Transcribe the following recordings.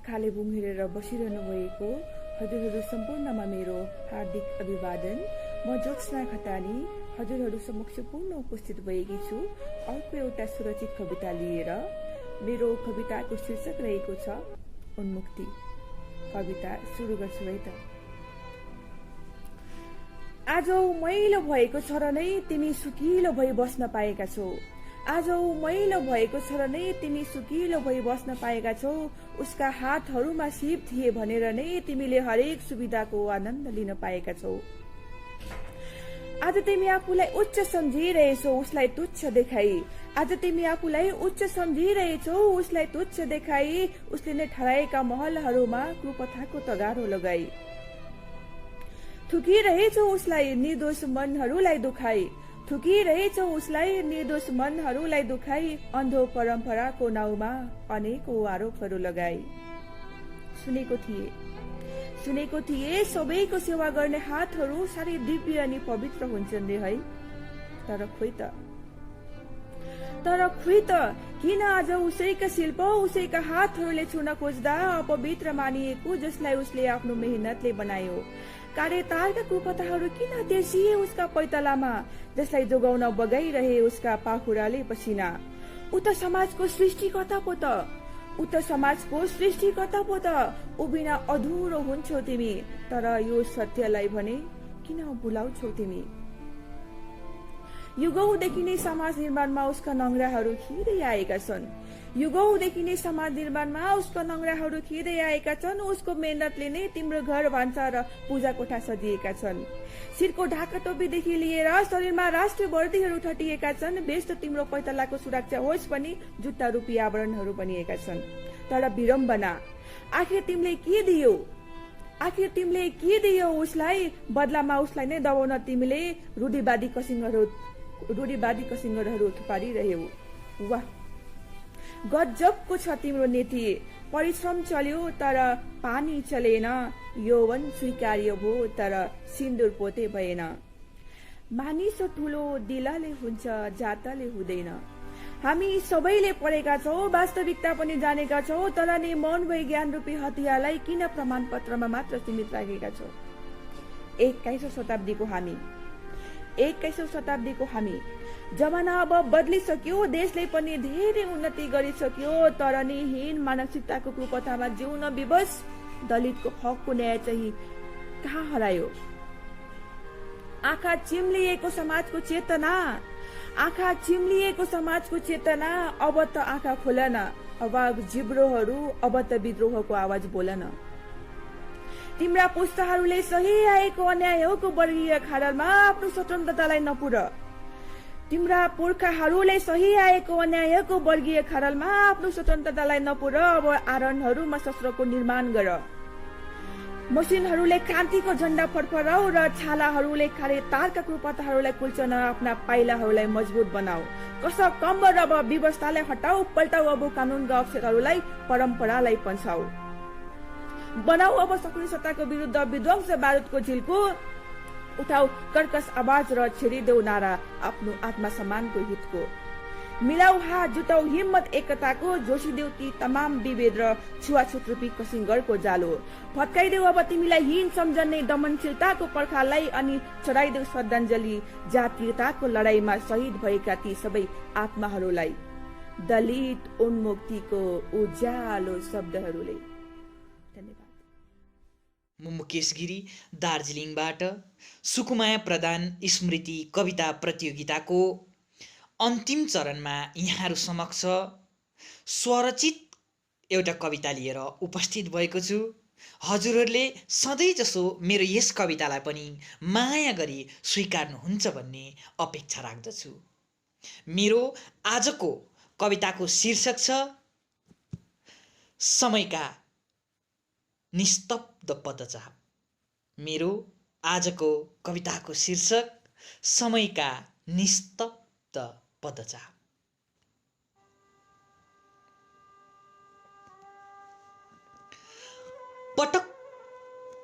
कालेबुङ हेरेर बसिरहनु भएको हजुरहरू सम्पूर्णमा मेरो हार्दिक अभिवादन। म ज्योत्सना खतानी हजुरहरू समक्ष पूर्ण उपस्थित भएकी छु अर्को एउटा सुरक्षित कविता लिएर। मेरो कविताको शीर्षक रहेको छ उन्मुक्ति। कविता सुरु गर्छु है त। आज मैलो भएको छ र नै तिमी सुकिलो भई बस्न पाएका छौ। आज मैलो भएको छ र नै तिमी सुकिलो भई बस्न पाएका छौ। उसका हातहरूमा सिप थिए भनेर नै तिमीले हरेक सुविधाको आनन्द लिन पाएका छौ। आज तिमी आफूलाई उच्च सम्झिरहेछौ उसलाई तुच्छ देखाई। आज तिमी आफूलाई उच्च सम्झिरहेछौ उसलाई तुच्छ देखाई। उसले नै ठहराएका महलहरूमा कुप्रथाको तगारो लगाई। थुकिरहेछौ उसलाई निर्दोष मनहरूलाई दुखाई। थुकिरहेछौ उसलाई निर्दोष मनहरूलाई दुखाई। अन्धो परम्पराको नाउँमा अनेकौं आरोपहरू लगाई। सुनेको थिए सबैको सेवा गर्ने हातहरू साह्रै दिव्य अनि पवित्र हुन्छन् रे है। तर खोइ त किन आज उसैका शिल्प उसैका हातहरूले छुन खोज्दा अपवित्र मानिएको जसलाई उसले आफ्नो मेहनतले बनायो। काले तारका कुप्रथाहरू किन तेर्सिए उसका पैतलामा जसलाई जोगाउन बगाइरहे उसका पाखुराले पसिना। उ त समाजको सृष्टिकर्ता पो त उ बिना अधुरो हुन्छौ तिमी। तर यो सत्यलाई भने किन भुलाउँछौ तिमी। युगौंदेखि नै समाज निर्माणमा उसका नङ्ग्राहरू खिँदै आएका छन्। युगौंदेखि नै समाज निर्माणमा उसका नङ्ग्राहरू खिँदै आएका छन्। उसको मेहनतले नै तिम्रो घर भान्सा र पूजा कोठा सजिएका छन्। शिरको ढाका टोपीदेखि लिएर शरीरमा राष्ट्रिय वर्दीहरू ठटिएका छन्। बेस्ट तिम्रो पैतलाको सुरक्षा होस् पनि जुत्ता रूपी आवरणहरू बनिएका छन्। तर विडम्बना आखिर तिमीले के दियो उसलाई। बदलामा उसलाई नै दबाउन तिमीले रूढिवादी कसिङ्गरहरू थुपारिरह्यौ। वाह गजबको छ तिम्रो नीति। परिश्रम चल्यो तर पानी चलेन। यौवन स्वीकार्य भो तर सिन्दुर पोते भएन। मानिस ठुलो दिलले हुन्छ जातले हुँदैन। हामी सबैले पढेका छौं वास्तविकता पनि जानेका छौं। तर नि मौन विज्ञान रूपी हतियारलाई किन प्रमाण पत्रमा मात्र सीमित राखेका छौं। 21औं शताब्दीको हामी जमाना अब बदलिसक्यो। देशले पनि धेरै उन्नति गरिसक्यो। तर नि हीन मानसिकताको कुप्रथामा जिउन विवश दलितको हकको न्याय चाहिँ कहाँ हरायो। आँखा चिम्लिएको समाजको चेतना अब त आँखा खोलन। अब जिब्रोहरू अब त विद्रोहको आवाज बोलन। तिम्रा पुस्ताहरूले सही आएको अन्यायको वर्गीय खाडलमा आफ्नो स्वतन्त्रतालाई नपुर। तिम्रा पुर्खाहरूले सही आएको अन्यायको वर्गीय खाडलमा आफ्नो स्वतन्त्रतालाई नपुर। अब आरणहरूमा शस्त्रको निर्माण गर। मसिनहरूले क्रान्तिको झण्डा फडफडाऊ र छालाहरूले खाले तारका कुप्रथाहरूलाई कुल्चन आफ्ना पाइलाहरूलाई मजबुत बनाऊ। कस कम्बर अब व्यवस्थालाई हटाऊ। पल्टाऊ अब कानूनका अक्षरहरूलाई परम्परालाई पन्छाऊ। बनाऊ अब सक्रिय सत्ताको विरुद्ध विध्वंस बारुदको झिल्को। उठाऊ कर्कश आवाज र छेडिदेऊ नारा आफ्नो आत्मसम्मानको हितको। मिलाऊ हात जुटाऊ हिम्मत एकताको। जोसिदेऊ ती तमाम विभेद र छुवाछुत रूपी कसिङ्गरको जालो। भत्काइदेऊ अब तिमीलाई हीन सम्झने दमनशीलताको पर्खाललाई। अनि चढाइदेऊ श्रद्धाञ्जली जातीयताको लडाईँमा शहीद भएका ती सबै आत्माहरूलाई दलित उन्मुक्तिको उज्यालो शब्दहरूले। धन्यवाद। म मुकेश गिरी दार्जिलिङबाट सुकुमाया प्रधान स्मृति कविता प्रतियोगिताको अन्तिम चरणमा यहाँहरू समक्ष स्वरचित एउटा कविता लिएर उपस्थित भएको छु। हजुरहरूले सधैँ जसो मेरो यस कवितालाई पनि माया गरी स्वीकार्नुहुन्छ भन्ने अपेक्षा राख्दछु। मेरो आजको कविताको शीर्षक छ समयका निस्तब्ध पदचाप। मेरो आजको कविताको शीर्षक समयका निस्तब्ध पदचाप। पटक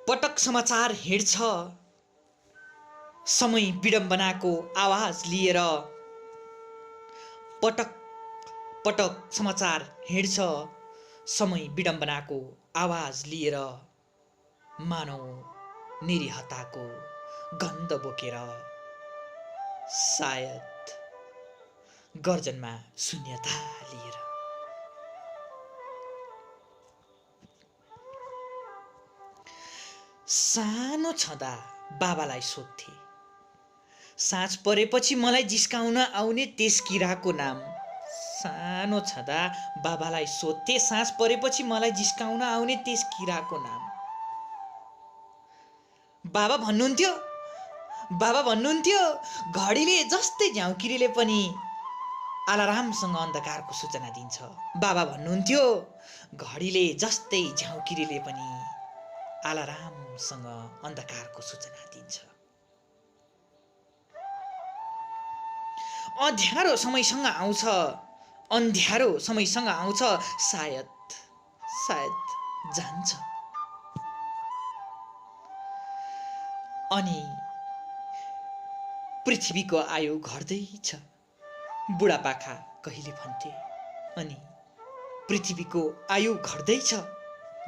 पटक समाचार हिँड्छ समय विडम्बनाको आवाज लिएर। पटक पटक समाचार हिँड्छ समय विडम्बनाको आवाज लिएर, मानौ निरीहताको गन्ध बोकेर, सायद गर्जनमा शून्यता लिएर। सानो छँदा बाबालाई सोध्थे, साँझ परेपछि मलाई जिस्काउन आउने त्यस किराको नाम। सानो छँदा बाबालाई सोध्थे, साँझ परेपछि मलाई जिस्काउन आउने त्यस किराको नाम। बाबा भन्नुहुन्थ्यो घडीले जस्तै झ्याउकिरीले पनि अलार्मसँग अन्धकारको सूचना दिन्छ। बाबा भन्नुहुन्थ्यो घडीले जस्तै झ्याउकिरीले पनि अलार्मसँग अन्धकारको सूचना दिन्छ। अँध्यारो समयसँग आउँछ, सायद जान्छ। अनि पृथ्वीको आयु घट्दैछ, बुढापाका कहिले भन्थे। अनि पृथ्वीको आयु घट्दैछ,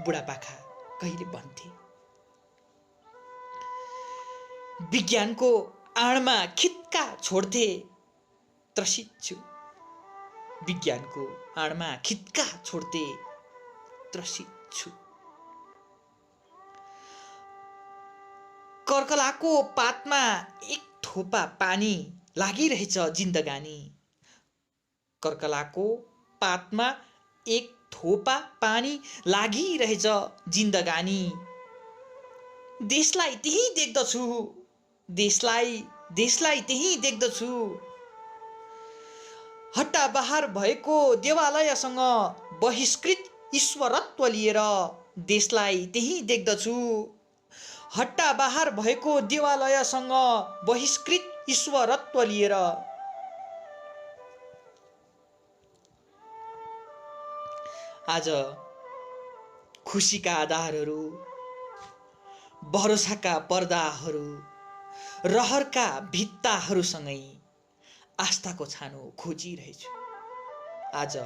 बुढापाका कहिले भन्थे। विज्ञानको आडमा खित्का छोड्थे, त्रसित छु। विज्ञानको आडमा खित्का छोड्थे, त्रसित छु। कर्कलाको पातमा एक थोपा पानी लागिरहेछ जिन्दगानी। कर्कलाको पातमा एक थोपा पानी लागिरहेछ जिन्दगानी। देशलाई त्यही देख्दछु, देशलाई त्यही देख्दछु। हट्टा बाहर भएको देवालयसँग बहिष्कृत ईश्वरत्व लिएर, देशलाई त्यही देख्दछु। हट्टा बाहर भएको देवालयसँग बहिष्कृत ईश्वरत्व लिएर। आज खुसीका आधारहरू, भरोसाका पर्दाहरू, रहरका भित्ताहरूसँगै आस्थाको छानो खोजिरहेछु। आज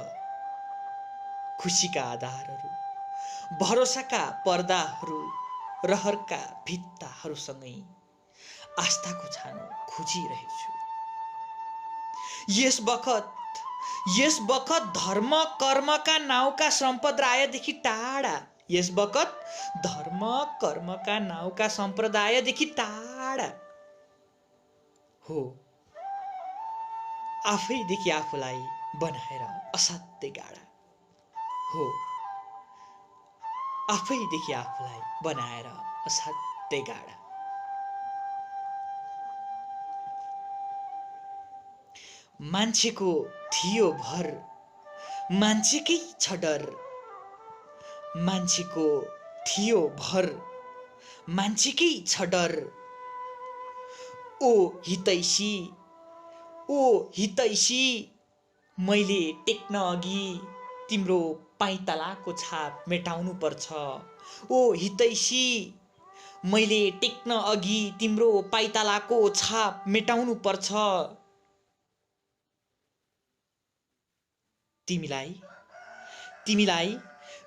खुसीका आधारहरू, भरोसाका पर्दाहरू, रहरका भित्ताहरूसँगै आस्थाको छानो खोजिरहेछु। यस बखत धर्म कर्मका नाउँका सम्प्रदायदेखि टाढा, यस बखत धर्म कर्मका नाउँका सम्प्रदायदेखि टाढा हो। आफैदेखि आफूलाई बनाएर असाध्यै गाढा हो। आफैदेखि आफूलाई बनाएर असाध्यै गाढा। मान्छेको थियो भर, मान्छेकै छ डर। मान्छेको थियो भर, मान्छेकै छ डर। ओ हितैषी, मैले टेक्न अघि तिम्रो पाइतालाको छाप मेटाउनु पर्छ। ओ हितैषी, मैले टेक्न अघि तिम्रो पाइतालाको छाप मेटाउनु पर्छ। तिमीलाई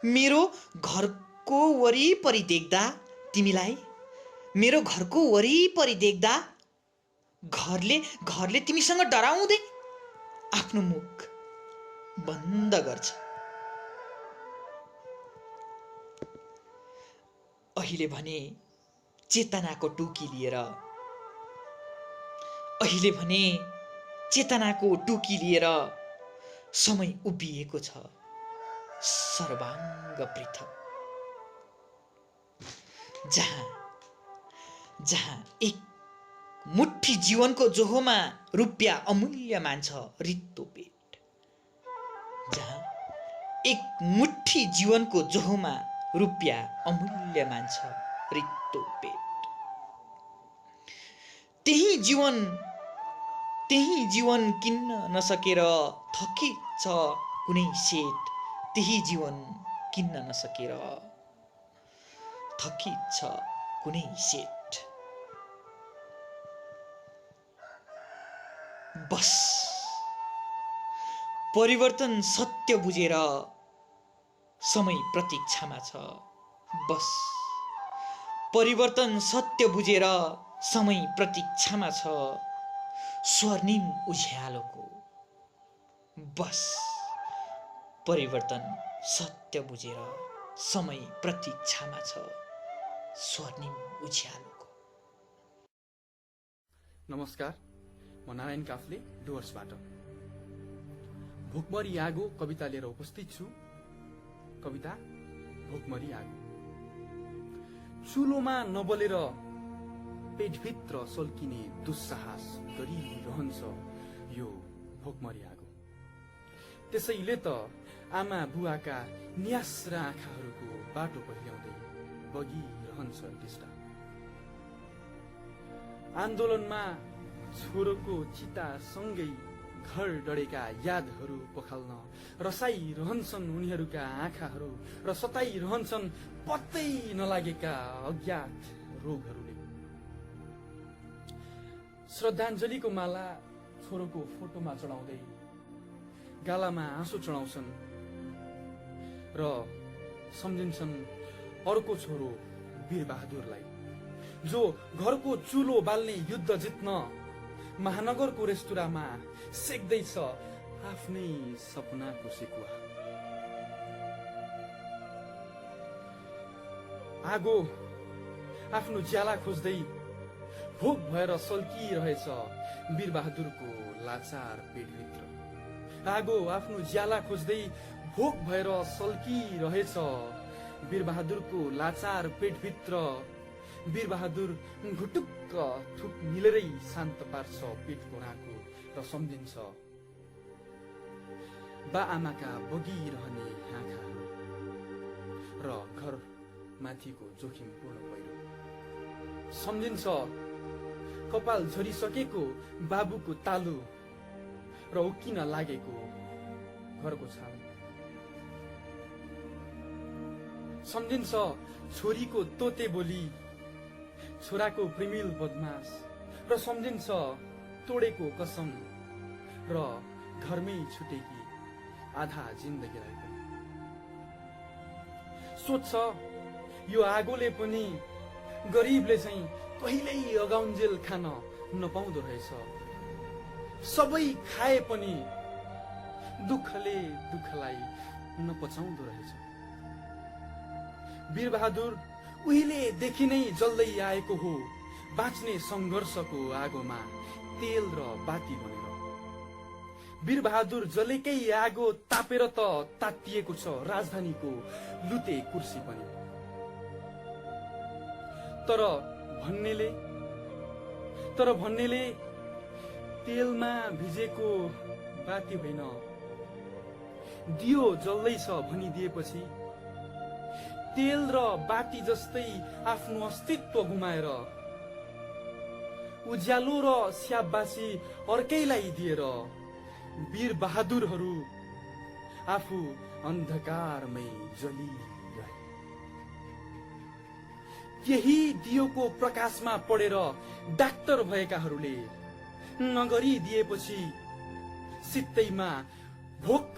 मेरो घरको वरिपरि देख्दा, तिमीलाई मेरो घरको वरिपरि देख्दा, घरले तिमीसँग डराउँदै आफ्नो मुख बन्द गर्छ। अहिले भने चेतनाको टुकी लिएर समय उभिएको छ सर्वाङ्ग पृथक। जहाँ एक मुट्ठी जीवनको जोहोमा रुपियाँ अमूल्य मान्छ रित्तो पेट। जहाँ एक मुट्ठी जीवनको जोहोमा रुपियाँ अमूल्य मान्छ रित्तो पेट। त्यही जीवन किन्न नसकेर थकित छ कुनै सेट। त्यही जीवन किन्न नसकेर थकित छ कुनै सेट। बस परिवर्तन सत्य बुझेर समय प्रतीक्षामा छ। बस परिवर्तन सत्य बुझेर समय प्रतीक्षामा छ, स्वर्णिम उज्यालोको। बस परिवर्तन सत्य बुझेर समय प्रतीक्षामा छ, स्वर्णिम उज्यालोको। नमस्कार, म नारायण काफ्ले डुवर्सबाट भोकमरी आगो कविता लिएर उपस्थित छु। कविता भोकमरी आगो। चुलोमा नबलेर पेटभित्र सल्किने दुस्साहस गरिरहन्छ यो भोकमरी आगो। त्यसैले त आमा बुवाका न्यास्रा आँखाहरूको बाटो पहिल्याउँदै बगिरहन्छ टिस्टा। आन्दोलनमा छोरोको चितासँगै घर डढेका यादहरू पखाल्न रसाइरहन्छन् उनीहरूका आँखाहरू र सताइरहन्छन् पत्तै नलागेका अज्ञात रोगहरूले। श्रद्धाञ्जलीको माला छोरोको फोटोमा चढाउँदै गालामा आँसु चढाउँछन् र सम्झिन्छन् अर्को छोरो वीरबहादुरलाई, जो घरको चुलो बाल्ने युद्ध जित्न महानगरको रेस्तुराँमा सेक्दैछ आफ्नै सपनाको सेकुवा। आगो आफ्नो ज्याला खोज्दै भोक भएर सल्किरहेछ वीरबहादुरको लाचार पेटभित्र। आगो आफ्नो ज्याला खोज्दै भोक भएर सल्किरहेछ वीरबहादुरको लाचार पेटभित्र। वीरबहादुर घुटुक्क थुक मिलेरै शान्त पार्छ पेटको राँको र सम्झिन्छ बा आमाका बगिरहने आँखाहरू र घर माथिको जोखिमपूर्ण पहिरो। सम्झिन्छ कपाल झरिसकेको बाबुको तालु र उक्किन लागेको घरको छाल। सम्झिन्छ छोरीको तोते बोली, छोराको प्रेमिल बदमास र सम्झिन्छ तोडेको कसम र घरमै छुटेकी आधा जिन्दगीलाई पनि। सोध्छ यो आगोले पनि गरिबले चाहिँ कहिल्यै अगाउन्जेल खान नपाउँदो रहेछ। सबै खाए पनि दुःखले दुःखलाई नपचाउँदो रहेछ। वीरबहादुर उहिलेदेखि नै जल्दै आएको हो बाँच्ने सङ्घर्षको आगोमा तेल र बाती बनेर। वीरबहादुर जलेकै आगो तापेर त तातिएको छ राजधानीको लुते कुर्सी पनि। तर भन्नेले तेलमा भिजेको बाती होइन, दियो जल्दैछ भनिदिएपछि तेल र बाती जस्तै आफ्नो अस्तित्व गुमाएर उज्यालो र स्याबासी अर्कैलाई दिएर वीरबहादुरहरू आफू अन्धकारमै जलिरहे। केही दियोको प्रकाशमा पढेर डाक्टर भएकाहरूले नगरिदिएपछि सित्तैमा भोक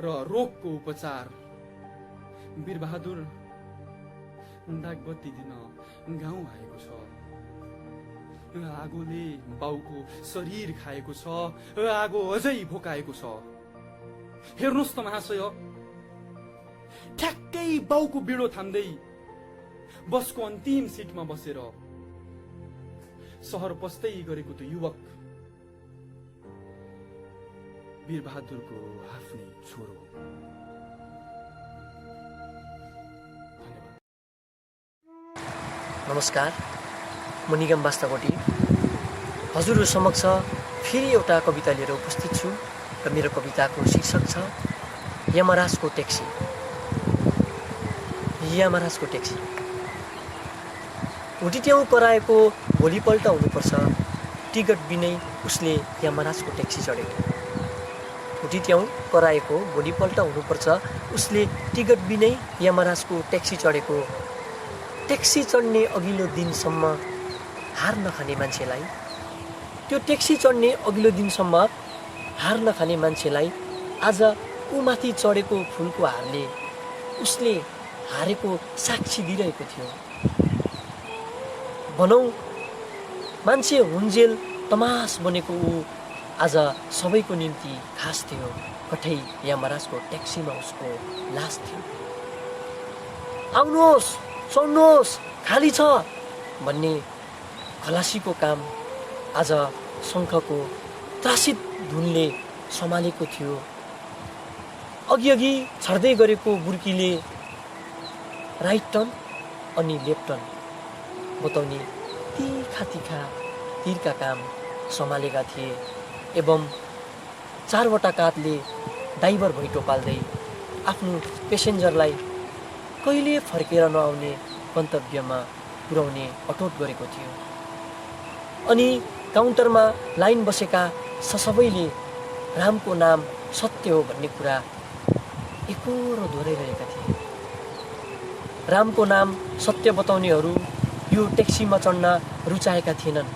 र रोगको उपचार। वीरबहादुर दागबत्ती दिन गाउँ आएको छ। आगोले बाउको शरीर खाएको छ, आगो अझै भोकाएको छ। हेर्नुहोस् त महाशय, ठ्याक्कै बाउको बिडो थाम्दै बसको अन्तिम सिटमा बसेर सहर पस्दै गरेको त युवक वीरबहादुरको आफ्नै छोरो। नमस्कार, म निगम बास्ताकोटी हजुरहरू समक्ष फेरि एउटा कविता लिएर उपस्थित छु र मेरो कविताको शीर्षक छ यमराजको ट्याक्सी। यमराजको ट्याक्सी। उठिट्याउँ कराएको भोलिपल्ट हुनुपर्छ, टिकट बिनै उसले यमराजको ट्याक्सी चढेको। उठिट्याउँ कराएको भोलिपल्ट हुनुपर्छ, उसले टिकट बिनै यमराजको ट्याक्सी चढेको। ट्याक्सी चढ्ने अघिल्लो दिनसम्म हार नखाने मान्छेलाई, त्यो ट्याक्सी चढ्ने अघिल्लो दिनसम्म हार नखाने मान्छेलाई आज ऊ माथि चढेको फुलको हारले उसले हारेको साक्षी दिइरहेको थियो। भनौँ मान्छे हुन्जेल तमास बनेको ऊ आज सबैको निम्ति खास थियो। कठै यमराजको ट्याक्सीमा उसको लास थियो। आउनुहोस्, चढ्नुहोस्, खाली छ भन्ने खलासीको काम आज शङ्खको त्रासित धुनले सम्हालेको थियो। अघि छर्दै गरेको बुर्कीले राइट टर्न अनि लेफ्ट टर्न बताउने तीखा तीरका काम सम्हालेका थिए एवं 4वटा कातले ड्राइभर भैटो पाल्दै आफ्नो पेसेन्जरलाई कहिले फर्केर नआउने गन्तव्यमा पुर्याउने अटोट गरेको थियो। अनि काउन्टरमा लाइन बसेका सबैले रामको नाम सत्य हो भन्ने कुरा एकहोरो दोहोऱ्याइरहेका थिए। रामको नाम सत्य बताउनेहरू यो ट्याक्सीमा चढ्न रुचाएका थिएनन्।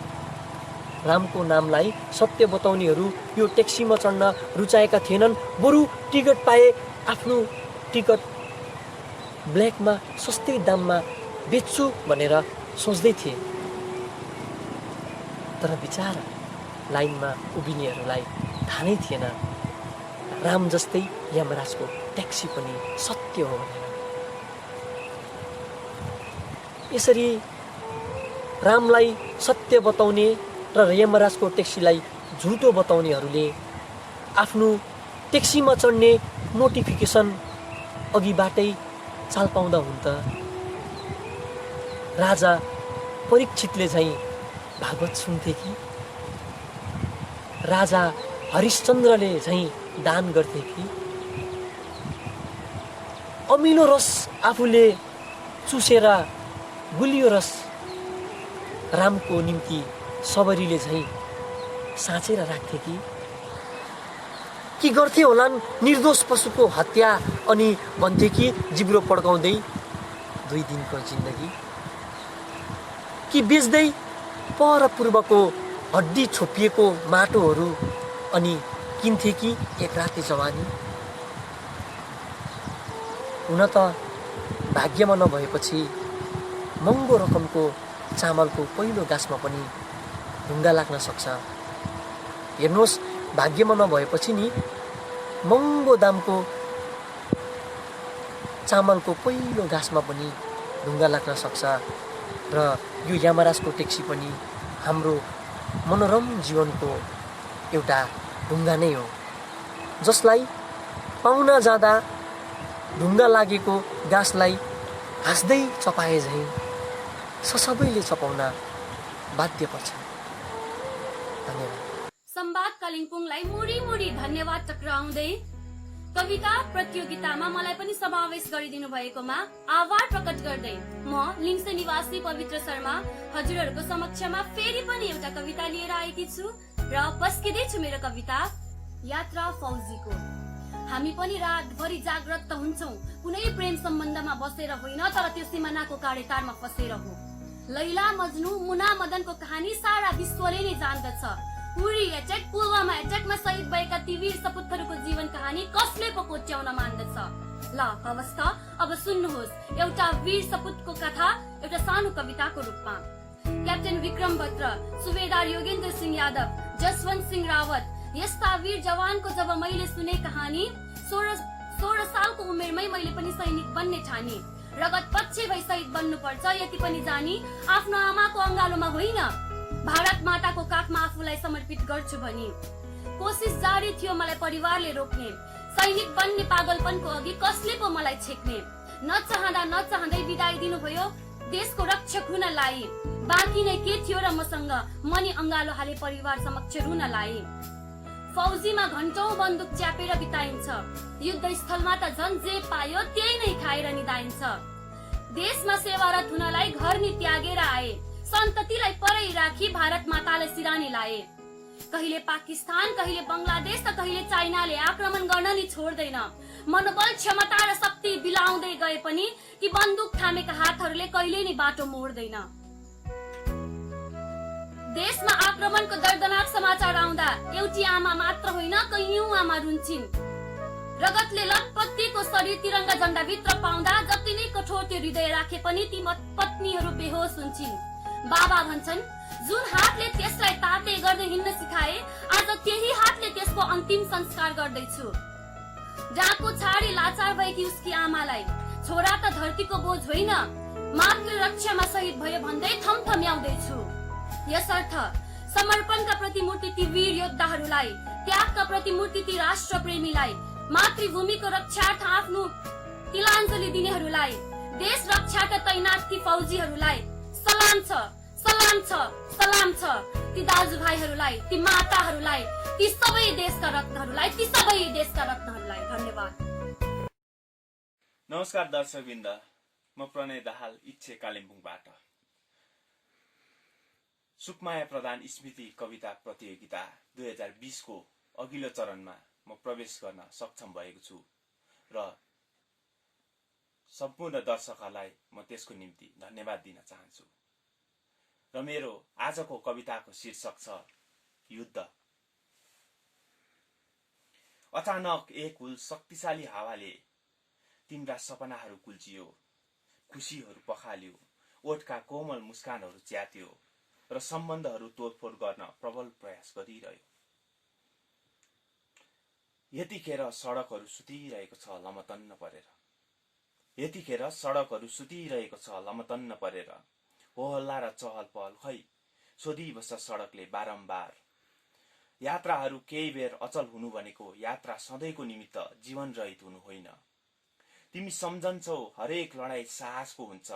रामको नामलाई सत्य बताउनेहरू यो ट्याक्सीमा चढ्न रुचाएका थिएनन्। बरु टिकट पाए आफ्नो टिकट ब्ल्याकमा सस्तै दाममा बेच्छु भनेर सोच्दै थिए। तर बिचारा लाइनमा उभिनेहरूलाई थाहा नै थिएन राम जस्तै यमराजको ट्याक्सी पनि सत्य हो भनेर। यसरी रामलाई सत्य बताउने र यमराजको ट्याक्सीलाई झुटो बताउनेहरूले आफ्नो ट्याक्सीमा चढ्ने नोटिफिकेसन अघिबाटै चाल पाउँदा हुन् त राजा परीक्षितले झैँ भागवत सुन्थे कि राजा हरिश्चन्द्रले झैँ दान गर्थे कि अमिलो रस आफूले चुसेर गुलियो रस रामको निम्ति सबरीले झैँ साँचेर राख्थे कि गर्थे होलान् निर्दोष पशुको हत्या अनि भन्थे कि जिब्रो पड्काउँदै 2 दिनको जिन्दगी कि बेच्दै पर पूर्वको हड्डी छोपिएको माटोहरू अनि किन्थे कि एक राति जवानी। हुन त भाग्यमा नभएपछि महँगो रकमको चामलको पहिलो गाँसमा पनि ढुङ्गा लाग्न सक्छ। हेर्नुहोस्, भाग्यमा नभएपछि नि महँगो दामको चामलको पहिलो गाँसमा पनि ढुङ्गा लाग्न सक्छ। र यो यमराजको ट्याक्सी पनि हाम्रो मनोरम जीवनको एउटा ढुङ्गा नै हो, जसलाई पाहुना जाँदा ढुङ्गा लागेको गाँसलाई हाँस्दै चपाए झैँ सबैले चपाउन बाध्य पर्छ। धन्यवाद। संवाद कालिम्पोङलाई मुडी धन्यवाद टक्राउँदै कविता प्रतियोगितामा मलाई पनि समावेश गरिदिनु भएकोमा आभार प्रकट गर्दै म लिङ्से निवासी पवित्र शर्मा हजुरहरूको समक्षमा फेरि पनि एउटा कविता लिएर आएकी छु र पस्किँदैछु मेरो कविता यात्रा फौजीको। हामी पनि रातभरि जाग्रत हुन्छौं, कुनै प्रेम सम्बन्धमा बसेर होइन तर त्यो सिमानाको काँडेतारमा फसेर हो। लैला मजनू मुना मदनको कहानी सारा विश्वले नै जान्दछ। उरी एट्याक पुलवामा एट्याकमा शहीद भएका ती वीर सपुतहरूको जीवन कहानी कसले पो कोट्याउन मान्दछ। ल हवस् त अब सुन्नुहोस् एउटा वीर सपुतको कथा एउटा सानो कविताको रूपमा। क्याप्टेन विक्रम बत्रा, सुबेदार योगेन्द्र सिंह यादव, जसवन्त सिंह रावत यस्ता वीर जवानको जब मैले सुने कहानी 16 सालको उमेरमै मैले पनि सैनिक बन्ने ठानी। रगत पक्ष भई शहीद बन्नु पर्छ यति पनि जानी, आफ्नो आमाको अंगालोमा होइन भारत माताको काखमा आफूलाई समर्पित गर्छु भनी। कोसिस जारी थियो मलाई परिवारले रोक्ने, सैनिक बन्ने पागलपनको अघि कसले पो मलाई छेक्ने। नचाहँदै बिदाई दिनुभयो देशको रक्षक हुनलाई। बाँकी नै के थियो र मसँग, मनी अंगालो हाले परिवार समक्ष रुनलाई। फौजीमा घण्टौं बन्दुक च्यापेर बिताइन्छ, युद्ध स्थलमा त झन् जे पायो त्यही नै खाएर निदाइन्छ। देशमा सेवारत हुनलाई घर नि त्यागेर आए, सन्ततिलाई परै राखी भारत मातालाई सिरानी लाए। कहिले पाकिस्तान, कहिले बंगलादेश त कहिले चाइनाले आक्रमण गर्न नि छोड्दैन। मनोबल, क्षमता र शक्ति बिलाउँदै गए पनि ती बन्दुक थामेका हातहरूले कहिले नि बाटो मोड्दैन। देशमा आक्रमणको दर्दनाक समाचार आउँदा एउटी आमा मात्र होइन कैयौं आमा रुन्छिन्। रगतले लटपट्टिको शरीर तिरङ्गा झण्डा भित्र पाउँदा जति नै कठोर त्यो हृदय राखे पनि ती पत्नीहरू बेहोस हुन्छन्। बाबा भन्छन्, जुन हातले त्यसलाई ताते गर्दै हिँड्न सिकाए, आज त्यही हातले त्यसको अन्तिम संस्कार गर्दैछु। डाको छाडी लाचार भएकी उसकी आमालाई छोरा त धरतीको बोझ होइन, मातृ रक्षामा शहीद भयो भन्दै थमथम्याउँदैछु। यसर्थ समर्पणका प्रतिमूर्ति ती वीर योद्धाहरूलाई, त्यागका प्रतिमूर्ति ती राष्ट्र प्रेमीलाई, मातृभूमिको रक्षार्थ आफ्नो तिलाञ्जली दिनेहरूलाई, देश रक्षार्थ तैनात ती फौजीहरूलाई सलाम छ, सलाम छ, सलाम छ। ती दाजुभाइहरूलाई, ती माताहरूलाई, ती सबै देशका रत्नहरूलाई, ती सबै देशका रत्नहरूलाई धन्यवाद। नमस्कार दर्शकवृन्द, म प्रणय दाहाल इच्छे कालिम्पोङबाट। सुकमाया प्रधान स्मृति कविता प्रतियोगिता 2020 को अघिल्लो चरणमा म प्रवेश गर्न सक्षम भएको छु र सम्पूर्ण दर्शकहरूलाई म त्यसको निम्ति धन्यवाद दिन चाहन्छु। र मेरो आजको कविताको शीर्षक छ युद्ध। अचानक एक हुल शक्तिशाली हावाले तिम्रा सपनाहरू कुल्चियो, खुसीहरू पखाल्यो, ओठका कोमल मुस्कानहरू च्यात्यो र सम्बन्धहरू तोडफोड गर्न प्रबल प्रयास गरिरह्यो। यतिखेर सडकहरू सुतिरहेको छ लमतन्न परेर, यतिखेर सडकहरू सुतिरहेको छ लमतन्न परेर, होहल्ला र चहल पहल खै सोधिबस्छ सडकले बारम्बार। यात्राहरू केही बेर अचल हुनु भनेको यात्रा सधैँको निमित्त जीवन रहित हुनु होइन। तिमी सम्झन्छौ हरेक लडाई साहसको हुन्छ,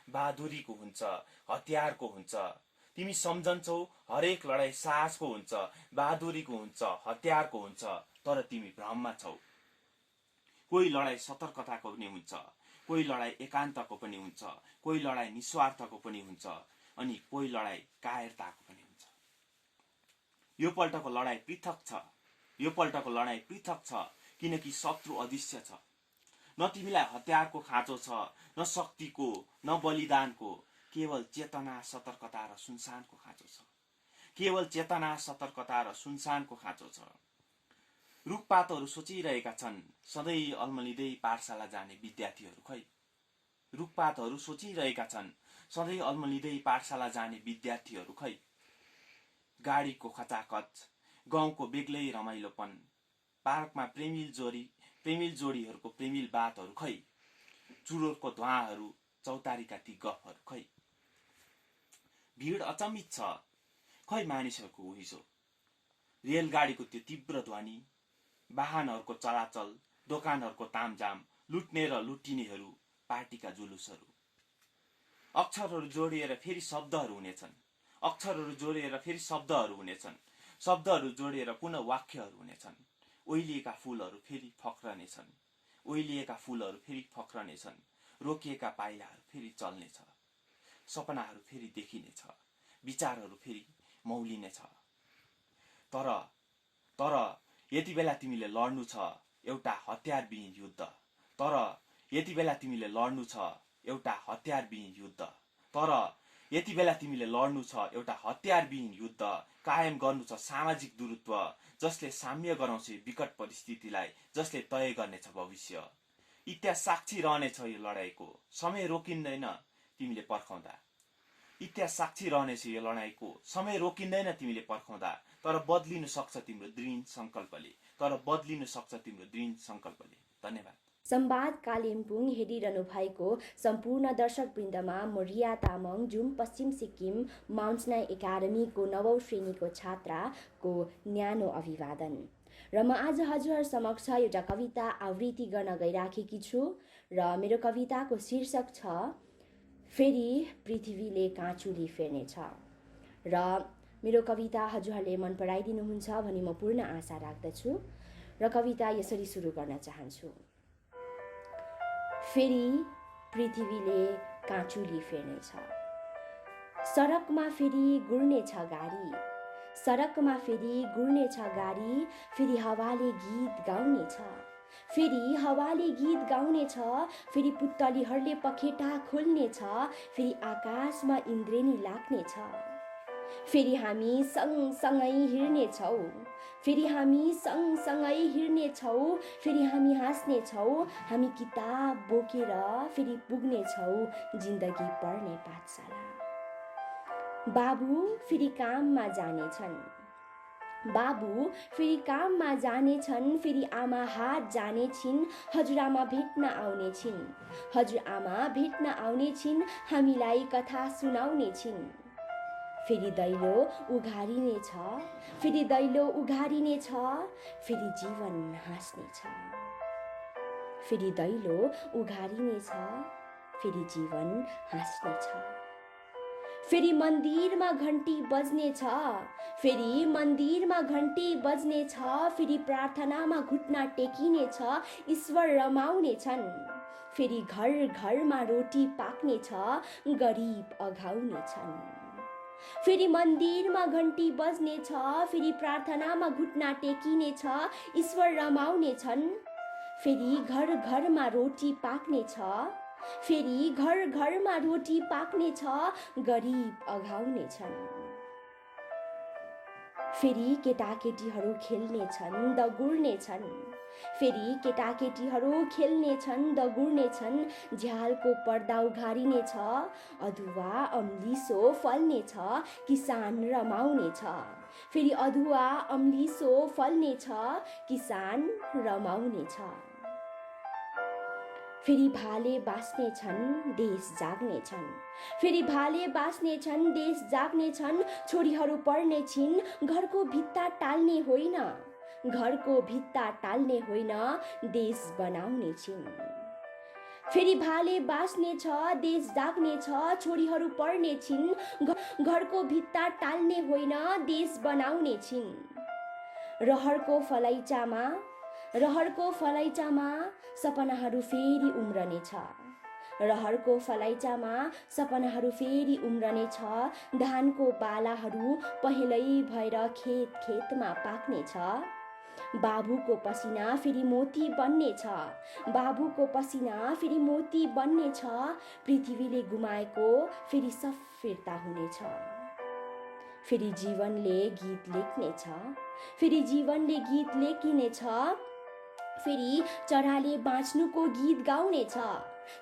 बहादुरीको हुन्छ, हतियारको हुन्छ। तिमी सम्झन्छौ हरेक लडाई साहसको हुन्छ, बहादुरीको हुन्छ, हतियारको हुन्छ। तर तिमी भ्रममा छौ। कोही लडाई सतर्कताको पनि हुन्छ, कोही लडाई एकान्तको पनि हुन्छ, कोही लडाई निस्वार्थको पनि हुन्छ, अनि कोही लडाई कायरताको पनि हुन्छ। यो पल्टको लडाई पृथक छ, यो पल्टको लडाई पृथक छ, किनकि शत्रु अदृश्य छ। न तिमीलाई हतियारको खाँचो छ, न शक्तिको, न बलिदानको, केवल चेतना, सतर्कता र सुनसानको खाँचो छ। केवल चेतना, सतर्कता र सुनसानको खाँचो छ। रुखपातहरू सोचिरहेका छन् सधैँ अल्मलिँदै पाठशाला जाने विद्यार्थीहरू खै। रुखपातहरू सोचिरहेका छन् सधैँ अल्मलिँदै पाठशाला जाने विद्यार्थीहरू खै। गाडीको खचाखच, गाउँको बेग्लै रमाइलोपन, पार्कमा प्रेमिल जोडीहरूको प्रेमिल बातहरू खै। चुरोटको धुवाहरू, चौतारीका ती गफहरू खै। भिड अचम्मित छ, खै मानिसहरूको उहिजो। रेलगाडीको त्यो तीव्र ध्वनि, वाहनहरूको चलाचल, दोकानहरूको तामझाम, लुट्ने र लुटिनेहरू, पार्टीका जुलुसहरू। अक्षरहरू जोडिएर फेरि शब्दहरू हुनेछन्, अक्षरहरू जोडिएर फेरि शब्दहरू हुनेछन्, शब्दहरू जोडिएर पुनः वाक्यहरू हुनेछन्। ओइलिएका फूलहरू फेरि फक्रनेछन्, ओइलिएका फूलहरू फेरि फक्रनेछन्। रोकिएका पाइलाहरू फेरि चल्नेछ, सपनाहरू फेरि देखिनेछ, विचारहरू फेरि मौलिनेछ। तर यति बेला तिमीले लड्नु छ एउटा हतियारविहीन युद्ध। तर यति बेला तिमीले लड्नु छ एउटा हतियारविहीन युद्ध। तर यति बेला तिमीले लड्नु छ एउटा हतियारविहीन युद्ध। कायम गर्नु छ सामाजिक दूरत्व, जसले साम्य गराउँछ विकट परिस्थितिलाई, जसले तय गर्नेछ भविष्य। इतिहास साक्षी रहनेछ यो लडाईँको, समय रोकिँदैन तिमीले पर्खाउँदा। इतिहास साक्षी रहनेछ यो लडाईँको, समय रोकिँदैन तिमीले पर्खाउँदा। तर बदलिनु सक्छ तिम्रो दृढ संकल्पले, तर बदलिनु सक्छ तिम्रो दृढ संकल्पले। धन्यवाद। संवाद कालिम्पोङ हेरिरहनु भएको सम्पूर्ण दर्शकवृन्दमा म रिया तामाङ, जुम पश्चिम सिक्किम माउन्टेन एकाडेमीको 9औं श्रेणीको छात्राको न्यानो अभिवादन। र म आज हजुरहरू समक्ष एउटा कविता आवृत्ति गर्न गइराखेकी छु र मेरो कविताको शीर्षक छ फेरि पृथ्वीले काँचुली फेर्नेछ। र मेरो कविता हजुरहरूले मन पराइदिनुहुन्छ भनी म पूर्ण आशा राख्दछु र कविता यसरी सुरु गर्न चाहन्छु। फेरि पृथ्वीले काँचुली फेर्नेछ, सडकमा फेरि गुड्नेछ गाडी, सडकमा फेरि गुड्नेछ गाडी, फेरि हावाले गीत गाउनेछ, फेरि हावाले गीत गाउनेछ, फेरि पुतलीहरूले पखेटा खोल्नेछ, फेरि आकाशमा इन्द्रेणी लाग्नेछ, फेरि हामी सँगसँगै हिँड्नेछौँ, फेरि हामी सँगसँगै हिँड्नेछौँ, फेरि हामी हाँस्नेछौँ, हामी किताब बोकेर फेरि पुग्नेछौँ जिन्दगी पढ्ने पाठशाला। बाबु फेरि काममा जानेछन्, बाबु फेरि काममा जानेछन्, फेरि आमा हाट जानेछिन्, हजुरआमा भेट्न आउनेछिन्, हजुरआमा भेट्न आउनेछिन्, हामीलाई कथा सुनाउनेछिन्। फेरि दैलो उघारिनेछ, फेरि दैलो उघारिनेछ, फेरि जीवन हाँस्नेछ। फेरि दैलो उघारिनेछ, फेरि जीवन हाँस्नेछ। फेरि मन्दिरमा घन्टी बज्नेछ, फेरि मन्दिरमा घन्टी बज्नेछ, फेरि प्रार्थनामा घुट्ना टेकिनेछ, ईश्वर रमाउनेछन्। फेरि घर घरमा रोटी पाक्नेछ, गरिब अघाउनेछन्। फेरि मन्दिरमा घन्टी बज्नेछ, फेरि प्रार्थनामा घुट्ना टेकिनेछ, ईश्वर रमाउनेछन्। फेरि घर घरमा रोटी पाक्नेछ, फेरि घर घरमा रोटी पाक्नेछ, गरिब अघाउनेछन्। फेरि केटाकेटीहरू खेल्नेछन्, दगुर्नेछन्, फेरि केटाकेटीहरू खेल्नेछन्, दगुर्नेछन्, झ्यालको पर्दा उघारिनेछ, अदुवा अम्लिसो फल्नेछ, किसान रमाउनेछ। फेरि अदुवा अम्लिसो फल्नेछ, किसान रमाउनेछ। फेरि भाले बाँच्नेछन्, देश जाग्नेछन्, फेरि भाले बाँच्नेछन्, देश जाग्नेछन्, छोरीहरू पढ्नेछिन्, घरको भित्ता टाल्ने होइन, घरको भित्ता टाल्ने होइन, देश बनाउनेछिन्। फेरि भाले बाँच्नेछ, देश जाग्नेछ, छोरीहरू पढ्नेछिन्, घरको भित्ता टाल्ने होइन, देश बनाउनेछिन्। रहरको फलैचामा, रहरको फलैचामा सपनाहरू फेरि उम्रनेछ, रहरको फलैचामा सपनाहरू फेरि उम्रनेछ, धानको बालाहरू पहेँलै भएर खेत खेतमा पाक्नेछ। बाबुको पसिना फेरि मोती बन्नेछ, बाबुको पसिना फेरि मोती बन्नेछ, पृथ्वीले गुमाएको फेरि सब फिर्ता हुनेछ। फेरि जीवनले गीत लेख्नेछ, फेरि जीवनले गीत लेखिनेछ, फेरि चराले बाँच्नुको गीत गाउनेछ,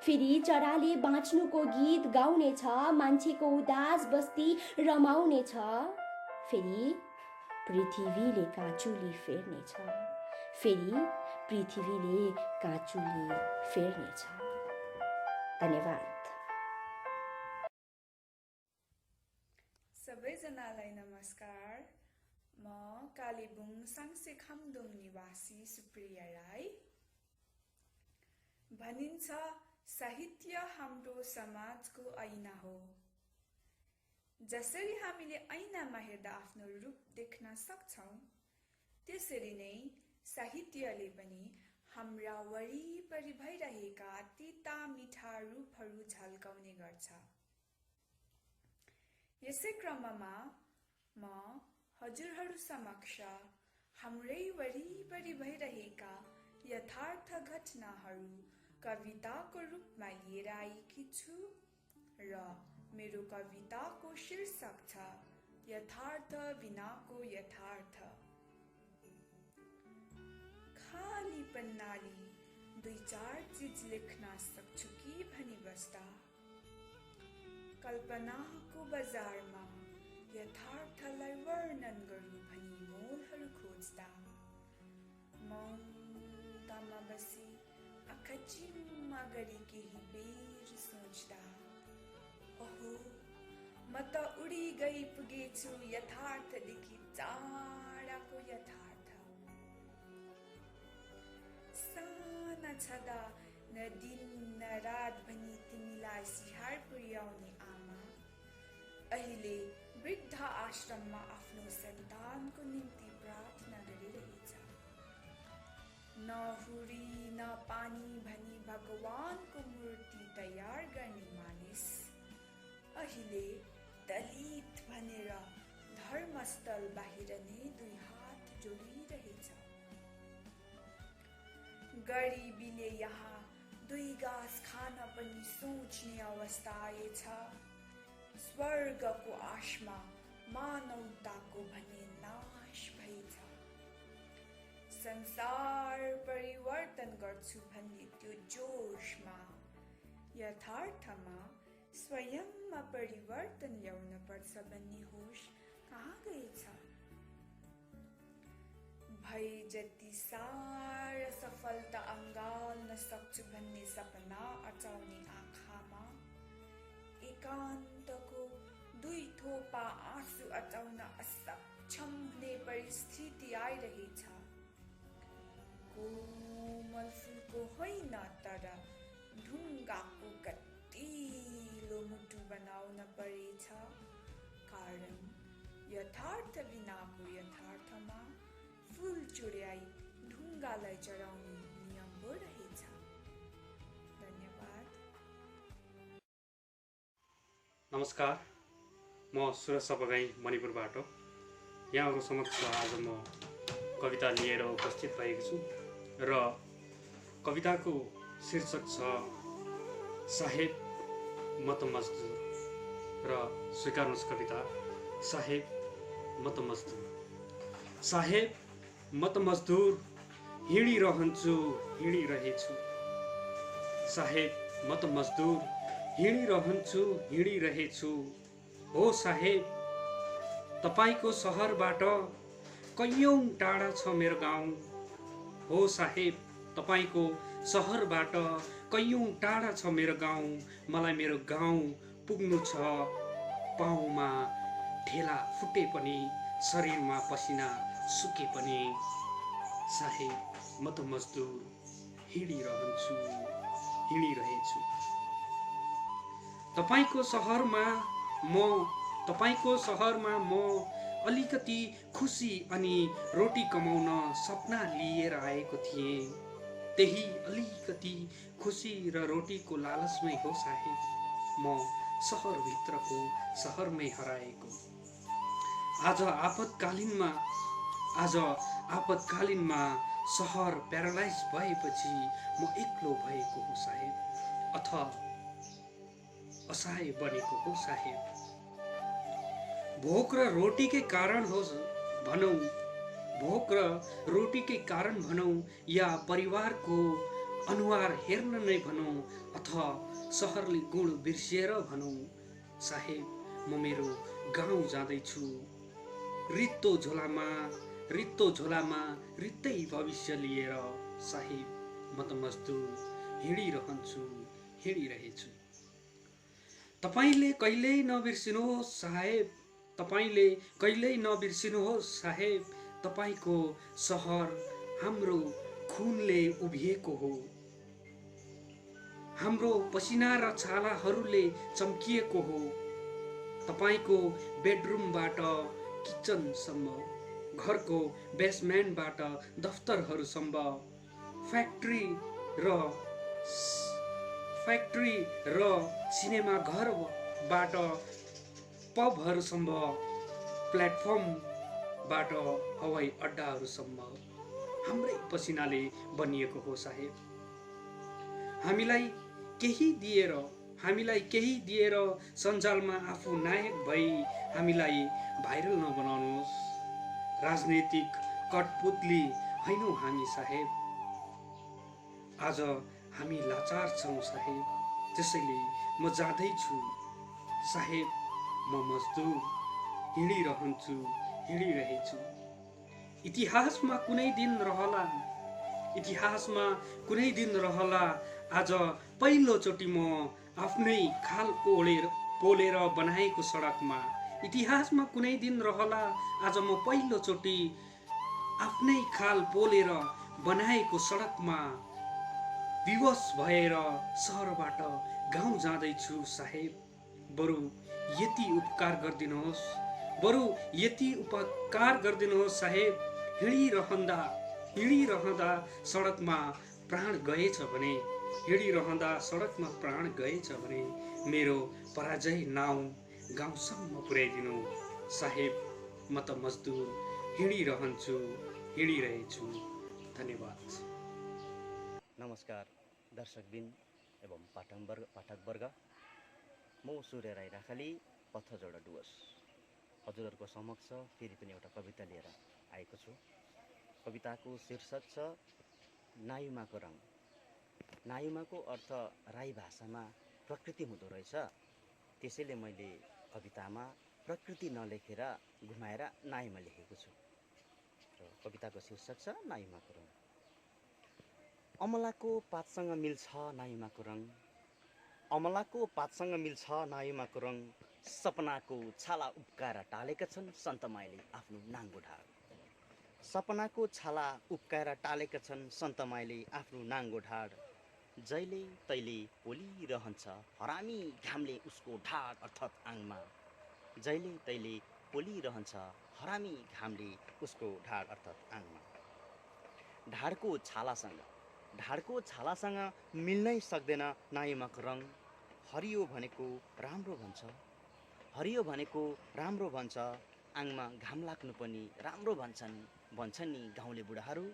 फेरि चराले बाँच्नुको गीत गाउनेछ, मान्छेको उदास बस्ती रमाउनेछ। फेरि पृथ्वीले काँचुली फेर्नेछ, फेरि पृथ्वीले काँचुली फेर्नेछ। धन्यवाद। सबैजनालाई नमस्कार। म कालेबुङ साङ्से खामदोङ निवासी सुप्रिया राई। भनिन्छ साहित्य हाम्रो समाजको ऐना हो। जसरी हामीले ऐनामा हेर्दा आफ्नो रूप देख्न सक्छौं, त्यसरी नै साहित्यले पनि हाम्रा वरिपरि भइरहेका तीता मिठा रूपहरू झल्काउने गर्छ। यसै क्रममा म हजुरहरू समक्ष हाम्रै वरिपरि भइरहेका यथार्थ घटनाहरू कविताको रूपमा लिएर आएकी छु र मेरो कविताको शीर्षक छ यथार्थ बिनाको यथार्थ। खाली पन्नाले 2-4 चीज लेख्न सक्छु कि भनी बस्दा, कल्पनाको बजारमा यथार्थलाई वर्णन गरौँ भनी मोलहरू खोज्दा, मौनतामा बसी आँखा चिम्मा गरी केही बेर सोच्दा, ओहो म त उडी गई पुगेछु यथार्थदेखि टाढाको यथार्थ। साना छँदा न दिन न रात भनी तिमीलाई स्याहार पुर्याउने आमा अहिले वृद्ध आश्रममा आफ्नो सन्तानको निम्ति प्रार्थना गरिरहेछ। न हुरी न पानी भनी भगवानको मूर्ति तयार गर्ने मानिस अहिले दलित भनेर धर्मस्थल बाहिर नै 2 हात जोडिरहेछ। गरिबीले यहाँ 2 गाँस खान पनि सोच्ने अवस्था आएछ। स्वर्गको आशमा मानवताको भने नाश भएछ। संसार परिवर्तन गर्छु भन्ने त्यो जोशमा यथार्थमा स्वयंमा परिवर्तन ल्याउन पर्छ भन्ने होश कहाँ गएछ? भए जति सारा सफलता अँगाल्न सक्छु भन्ने सपना अचाउने आँखामा एकान्तको 2 थोपा आँसु अचाउन असक्षम हुने परिस्थिति आइरहेछ। कोमल फुलको होइन तर ढुङ्गाको कतिलो मुटु बनाउन परेछ। कारण यथार्थ बिनाको यथार्थमा फुल चुड्याई ढुङ्गालाई चढाउने नियम पो रहेछ। धन्यवाद। नमस्कार, म सुरज सपगाई मणिपुरबाट यहाँहरू समक्ष आज म कविता लिएर उपस्थित भएको छु र कविताको शीर्षक छ साहेब म त मजदुर। र स्वीकार्नुहोस् कविता। साहेब म त मजदुर। साहेब म त मजदुर, हिँडिरहन्छु हिँडिरहेछु। साहेब म त मजदुर, हिँडिरहन्छु हिँडिरहेछु। हो साहेब, तपाईको सहरबाट कैयौं टाढा छ मेरो गाउँ। हो साहेब, तपाईको सहरबाट कैयौं टाढा छ मेरो गाउँ। मलाई मेरो गाउँ पुग्नु छ पाउमा ढेला फुटे पनि, शरीरमा पसिना सुके पनि। साहेब म त मजदुर, हिँडिरहन्छु हिँडिरहेछु। तपाईको सहरमा म अलिकति खुसी अनि रोटी कमाउन सपना लिएर आएको थिएँ। त्यही अलिकति खुसी र रोटीको लालचमै हो साहेब म सहरभित्रको सहरमै हराएको। आज आपतकालीनमा सहर प्यारालाइज भएपछि म एक्लो भएको हो साहेब, अथवा असहाय बनेको हो साहेब। भोक र रोटीकै कारण भनौँ या परिवारको अनुहार हेर्न नै भनौँ, अथवा सहरले गुण बिर्सिएर भनौँ। साहेब म मेरो गाउँ जाँदैछु, रित्तो झोलामा रित्तै भविष्य लिएर। साहेब म त मजदुर, हिँडिरहन्छु हिँडिरहेछु। तपाईले कहिल्यै नबिर्सिनुहोस् साहेब, तपाईले कहिल्यै नबिर्सिनुहोस् साहेब। तपाईको सहर हाम्रो खुनले उभिएको हो, हाम्रो पसिना र छालाहरूले चम्किएको हो। तपाईको बेडरुमबाट किचनसम्म, घरको बेसमेन्टबाट दफ्तरहरूसम्म, फ्याक्ट्री र सिनेमा घरबाट पबहरूसम्म, प्लेटफर्मबाट हवाई अड्डाहरूसम्म हाम्रै पसिनाले बनिएको हो साहेब। हामीलाई केही दिएर सञ्जालमा आफू नायक भई हामीलाई भाइरल नबनाउनुहोस्। राजनीतिक कठपुतली हैनौँ हामी साहेब। आज हामी लाचार छौँ साहेब, त्यसैले म जाँदैछु साहेब म मजदुर, हिँडिरहन्छु हिँडिरहेछु। इतिहासमा कुनै दिन रहला आज पहिलोचोटि म आफ्नै खाल पोलेर बनाएको सडकमा। इतिहासमा कुनै दिन रहला आज म पहिलोचोटि आफ्नै खाल पोलेर बनाएको सडकमा विवश भएर सहरबाट गाउँ जाँदैछु साहेब। बरु यति उपकार गरिदिनुहोस् साहेब। हिँडिरहँदा सडकमा प्राण गएछ भने मेरो पराजय नाउँ गाउँसम्म पुर्याइदिनु साहेब। म त मजदुर, हिँडिरहन्छु हिँडिरहेछु। धन्यवाद। नमस्कार दर्शकबिन एवं पाठकवर्ग, म सूर्य राई राखाली, पत्थजोडा डुवर्स। हजुरहरूको समक्ष फेरि पनि एउटा कविता लिएर आएको छु। कविताको शीर्षक छ नायुमाको रङ। नायुमाको अर्थ राई भाषामा प्रकृति हुँदो रहेछ। त्यसैले मैले कवितामा प्रकृति नलेखेर घुमाएर नायुमा लेखेको छु र कविताको शीर्षक छ नायुमाको रङ। अमलाको पातसँग मिल्छ नायुमाको रङ, अमलाको पातसँग मिल्छ नायुमाको रङ, सपनाको छाला उब्काएर टालेका छन् सन्तमाईले आफ्नो नाङ्गो ढाड। सपनाको छाला उब्काएर टालेका छन् सन्तमाईले आफ्नो नाङ्गो ढाड। जहिले तैले पोलिरहन्छ हरामी घामले उसको ढाड अर्थात् आङमा। जहिले तैले पोलिरहन्छ हरामी घामले उसको ढाड अर्थात् आङमा। ढाडको छालासँग मिल्नै सक्दैन नायुमाको रङ। हरियो भनेको राम्रो भन्छ, हरियो भनेको राम्रो भन्छ, आङमा घाम लाग्नु पनि राम्रो भन्छन् नि गाउँले बुढाहरू,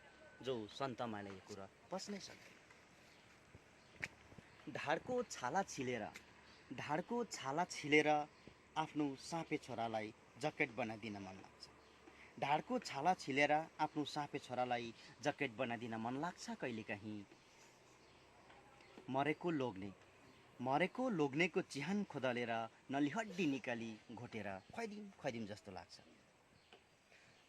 जो सन्तमाईलाई यो कुरा पस्नै सक्दैन। ढाडको छाला छिलेर आफ्नो साँपे छोरालाई जकेट बनाइदिन मन लाग्छ। ढाडको छाला छिलेर आफ्नो साँपे छोरालाई जकेट बनाइदिन मन लाग्छ कहिलेकाहीँ। मरेको लोग्नेको चिहान खोदलेर नलीहड्डी निकाली घोटेर खुवाइदिउँ जस्तो लाग्छ।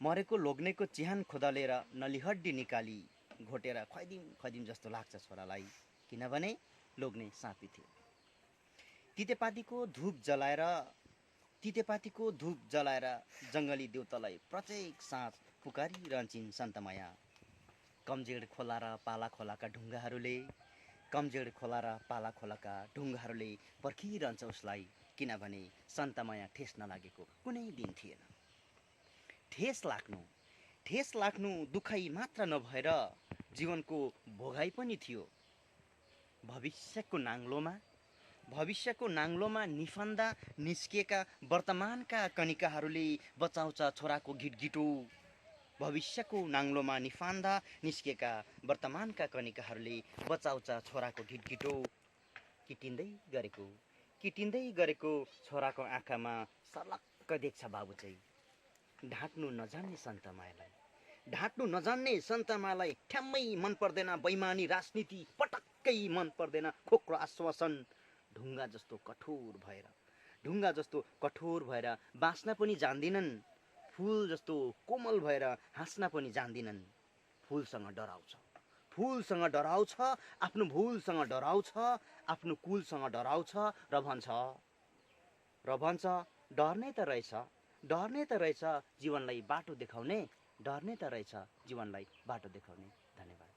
मरेको लोग्नेको चिहान खोदलेर नलीहड्डी निकाली घोटेर खुवाइदिउँ जस्तो लाग्छ छोरालाई, किनभने लोग्ने साँपी थियो। तितेपातीको धूप जलाएर जङ्गली देउतालाई प्रत्येक साँझ पुकारिरहन्छन् सन्तमाया। कमजेड खोला र पाला खोलाका ढुङ्गाहरूले पर्खिरहन्छ उसलाई, किनभने सन्तमाया ठेस नलागेको कुनै दिन थिएन। ठेस लाग्नु दुखाइ मात्र नभएर जीवनको भोगाइ पनि थियो। भविष्यको नाङ्लोमा निफन्दा निस्किएका वर्तमानका कनिकाहरूले बचाउँछ छोराको घिटघिटो। भविष्यको नाङ्लोमा निफान्दा निस्किएका वर्तमानका कनिकाहरूले बचाउँछ छोराको घिटघिटो। किटिँदै गरेको छोराको आँखामा सर्लक्क देख्छ बाबु चाहिँ। ढाँट्नु नजान्ने सन्तमालाई ठ्याम्मै मन पर्दैन बैमानी राजनीति, पटक्कै मन पर्दैन खोक्रो आश्वासन। ढुङ्गा जस्तो कठोर भएर बाँच्न पनि जान्दिनन्, फुल जस्तो कोमल भएर हाँस्न पनि जान्दिनन्। फुलसँग डराउँछ, आफ्नो भुलसँग डराउँछ, आफ्नो कुलसँग डराउँछ र भन्छ डर्ने त रहेछ जीवनलाई बाटो देखाउने, धन्यवाद।